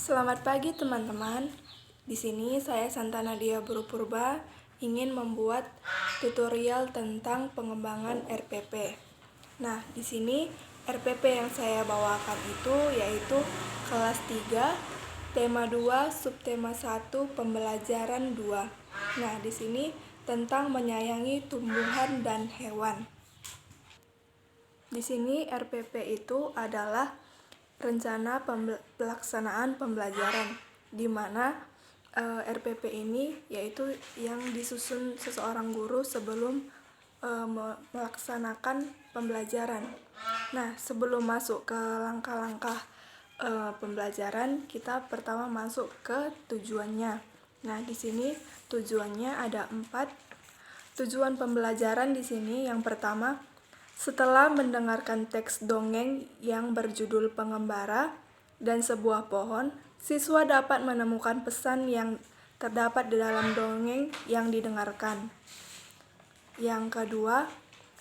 Selamat pagi teman-teman. Di sini saya Santana Dia Buru Purba ingin membuat tutorial tentang pengembangan RPP. Nah, di sini RPP yang saya bawakan itu yaitu kelas 3, tema 2, subtema 1, pembelajaran 2. Nah, di sini tentang menyayangi tumbuhan dan hewan. Di sini RPP itu adalah rencana pelaksanaan pembelajaran, di mana RPP ini yaitu yang disusun seseorang guru sebelum melaksanakan pembelajaran. Nah, sebelum masuk ke langkah-langkah pembelajaran, kita pertama masuk ke tujuannya. Nah, di sini tujuannya ada 4. Tujuan pembelajaran di sini yang pertama, setelah mendengarkan teks dongeng yang berjudul Pengembara dan sebuah pohon, siswa dapat menemukan pesan yang terdapat di dalam dongeng yang didengarkan. Yang kedua,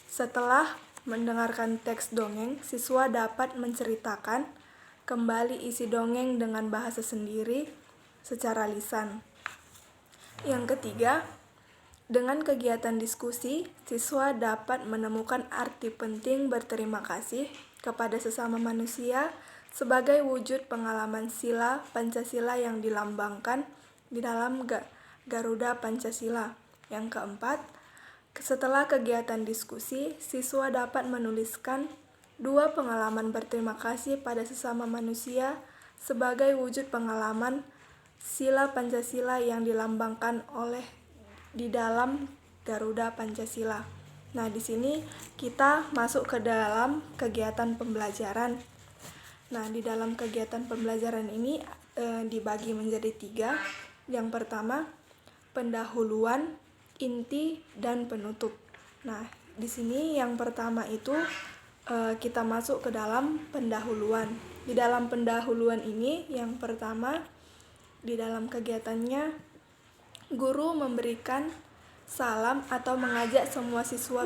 setelah mendengarkan teks dongeng, siswa dapat menceritakan kembali isi dongeng dengan bahasa sendiri secara lisan. Yang ketiga, dengan kegiatan diskusi, siswa dapat menemukan arti penting berterima kasih kepada sesama manusia sebagai wujud pengalaman sila Pancasila yang dilambangkan di dalam Garuda Pancasila. Yang keempat, setelah kegiatan diskusi, siswa dapat menuliskan 2 pengalaman berterima kasih pada sesama manusia sebagai wujud pengalaman sila Pancasila yang dilambangkan oleh di dalam Garuda Pancasila. Nah, di sini kita masuk ke dalam kegiatan pembelajaran. Nah, di dalam kegiatan pembelajaran ini dibagi menjadi 3. Yang pertama, pendahuluan, inti, dan penutup. Nah, di sini yang pertama itu kita masuk ke dalam pendahuluan. Di dalam pendahuluan ini, yang pertama, di dalam kegiatannya, guru memberikan salam atau mengajak semua siswa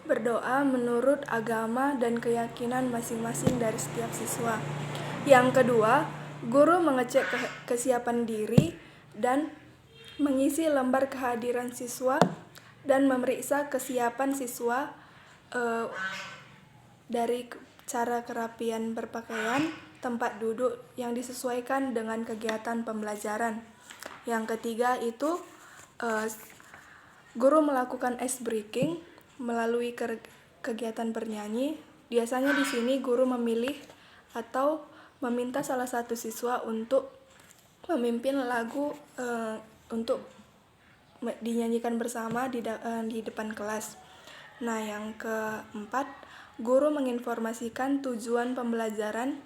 berdoa menurut agama dan keyakinan masing-masing dari setiap siswa. Yang kedua, guru mengecek kesiapan diri dan mengisi lembar kehadiran siswa dan memeriksa kesiapan siswa dari cara kerapian berpakaian, tempat duduk yang disesuaikan dengan kegiatan pembelajaran. Yang ketiga itu guru melakukan ice breaking melalui kegiatan bernyanyi. Biasanya di sini guru memilih atau meminta salah satu siswa untuk memimpin lagu untuk dinyanyikan bersama di depan kelas. Nah, yang keempat, guru menginformasikan tujuan pembelajaran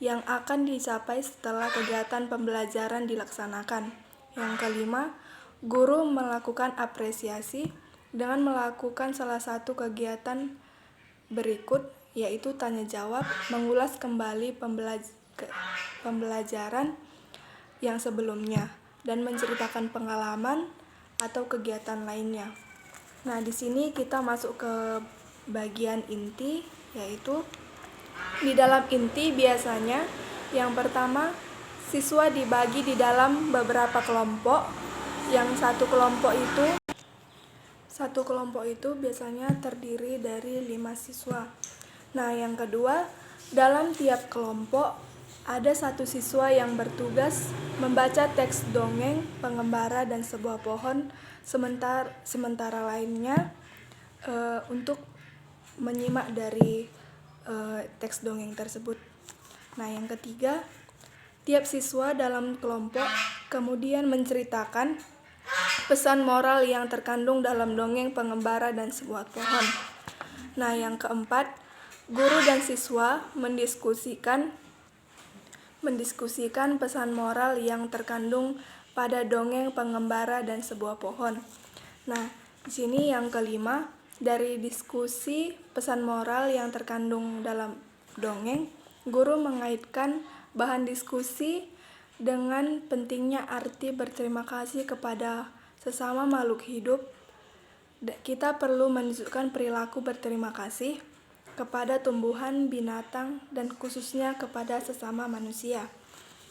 yang akan dicapai setelah kegiatan pembelajaran dilaksanakan. Yang kelima, guru melakukan apresiasi dengan melakukan salah satu kegiatan berikut, yaitu tanya jawab, mengulas kembali pembelajaran yang sebelumnya, dan menceritakan pengalaman atau kegiatan lainnya. Nah, di sini kita masuk ke bagian inti, yaitu di dalam inti biasanya yang pertama, siswa dibagi di dalam beberapa kelompok. Yang satu kelompok itu biasanya terdiri dari 5 siswa. Nah, yang kedua, dalam tiap kelompok ada 1 siswa yang bertugas membaca teks dongeng Pengembara dan sebuah pohon, sementara lainnya untuk menyimak dari teks dongeng tersebut. Nah, yang ketiga, tiap siswa dalam kelompok kemudian menceritakan pesan moral yang terkandung dalam dongeng Pengembara dan sebuah pohon. Nah, yang keempat, guru dan siswa mendiskusikan pesan moral yang terkandung pada dongeng Pengembara dan sebuah pohon. Nah, di sini yang kelima, dari diskusi pesan moral yang terkandung dalam dongeng, guru mengaitkan bahan diskusi dengan pentingnya arti berterima kasih kepada sesama makhluk hidup. Kita perlu menunjukkan perilaku berterima kasih kepada tumbuhan, binatang, dan khususnya kepada sesama manusia.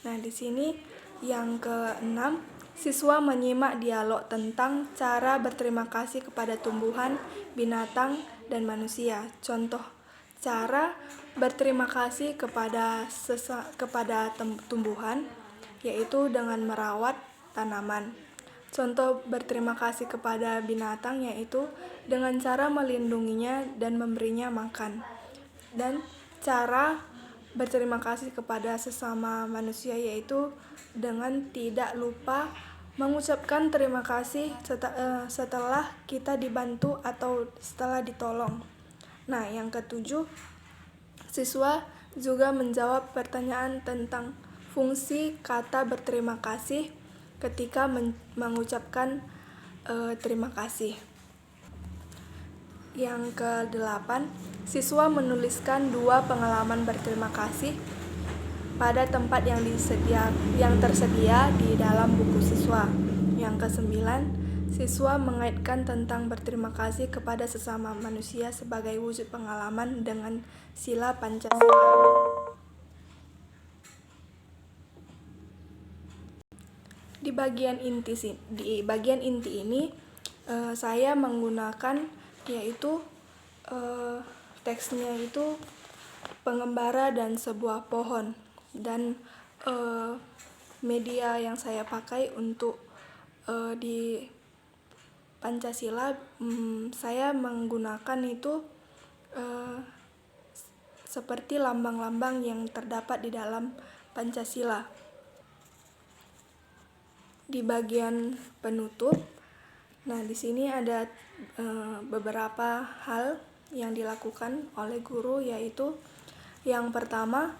Nah, di sini yang keenam, siswa menyimak dialog tentang cara berterima kasih kepada tumbuhan, binatang, dan manusia. Contoh cara berterima kasih kepada tumbuhan, yaitu dengan merawat tanaman. Contoh berterima kasih kepada binatang yaitu dengan cara melindunginya dan memberinya makan. Dan cara berterima kasih kepada sesama manusia yaitu dengan tidak lupa mengucapkan terima kasih setelah kita dibantu atau setelah ditolong. Nah, yang ketujuh, siswa juga menjawab pertanyaan tentang fungsi kata berterima kasih ketika mengucapkan terima kasih. Yang ke-8, siswa menuliskan 2 pengalaman berterima kasih pada tempat yang tersedia di dalam buku siswa. Yang ke-9, siswa mengaitkan tentang berterima kasih kepada sesama manusia sebagai wujud pengalaman dengan sila Pancasila. Di bagian inti ini saya menggunakan yaitu teksnya itu pengembara dan sebuah pohon, dan media yang saya pakai untuk di Pancasila, saya menggunakan itu seperti lambang-lambang yang terdapat di dalam Pancasila. Di bagian penutup, nah di sini ada beberapa hal yang dilakukan oleh guru, yaitu yang pertama,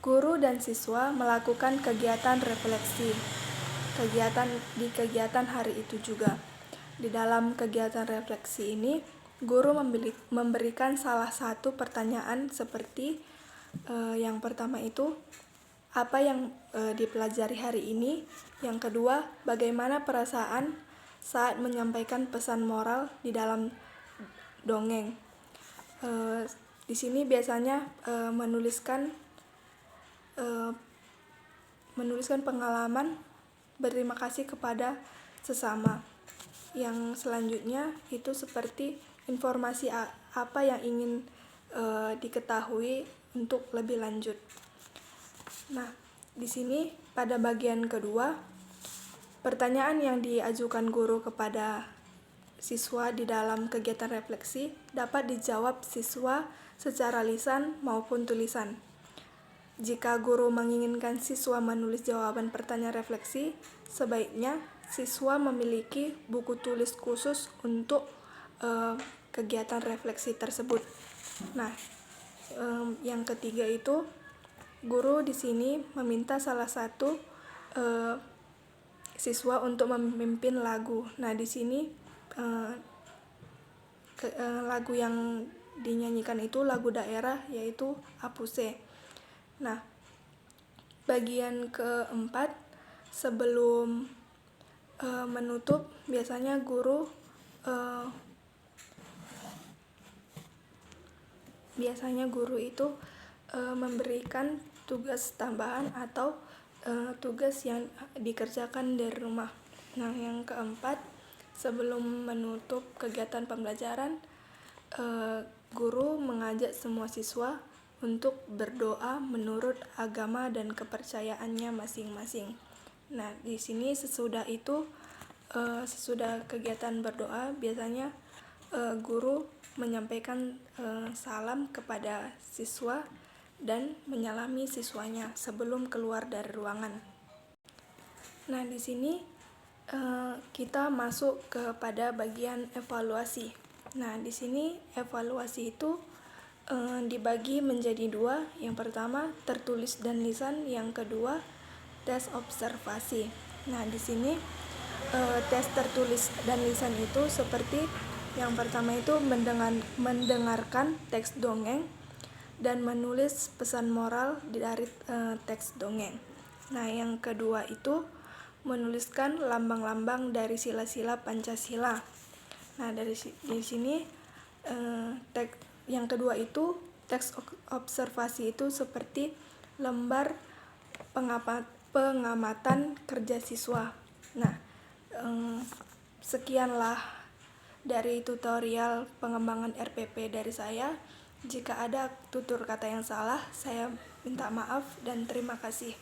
guru dan siswa melakukan kegiatan refleksi. Kegiatan hari itu juga. Di dalam kegiatan refleksi ini, guru memberikan salah satu pertanyaan seperti yang pertama itu, apa yang dipelajari hari ini? Yang kedua, bagaimana perasaan saat menyampaikan pesan moral di dalam dongeng? Di sini biasanya menuliskan pengalaman berterima kasih kepada sesama. Yang selanjutnya itu seperti informasi apa yang ingin diketahui untuk lebih lanjut. Nah, di sini pada bagian kedua, pertanyaan yang diajukan guru kepada siswa di dalam kegiatan refleksi dapat dijawab siswa secara lisan maupun tulisan. Jika guru menginginkan siswa menulis jawaban pertanyaan refleksi, sebaiknya siswa memiliki buku tulis khusus untuk kegiatan refleksi tersebut. Nah, yang ketiga itu, guru di sini meminta salah satu siswa untuk memimpin lagu. Nah, di sini lagu yang dinyanyikan itu lagu daerah, yaitu Apuse. Nah, bagian keempat, sebelum menutup, biasanya guru itu memberikan tugas tambahan atau tugas yang dikerjakan dari rumah. Nah, yang keempat, sebelum menutup kegiatan pembelajaran, guru mengajak semua siswa untuk berdoa menurut agama dan kepercayaannya masing-masing. Nah, di sini sesudah kegiatan berdoa, biasanya guru menyampaikan salam kepada siswa dan menyalami siswanya sebelum keluar dari ruangan. Nah, di sini kita masuk kepada bagian evaluasi. Nah, di sini evaluasi itu dibagi menjadi 2. Yang pertama, tertulis dan lisan. Yang kedua, tes observasi. Nah, di sini tes tertulis dan lisan itu seperti yang pertama itu mendengarkan teks dongeng dan menulis pesan moral dari teks dongeng. Nah, yang kedua itu menuliskan lambang-lambang dari sila-sila Pancasila. Nah, di sini yang kedua itu teks observasi itu seperti lembar pengamatan kerja siswa. Nah, sekianlah dari tutorial pengembangan RPP dari saya. Jika ada tutur kata yang salah, saya minta maaf dan terima kasih.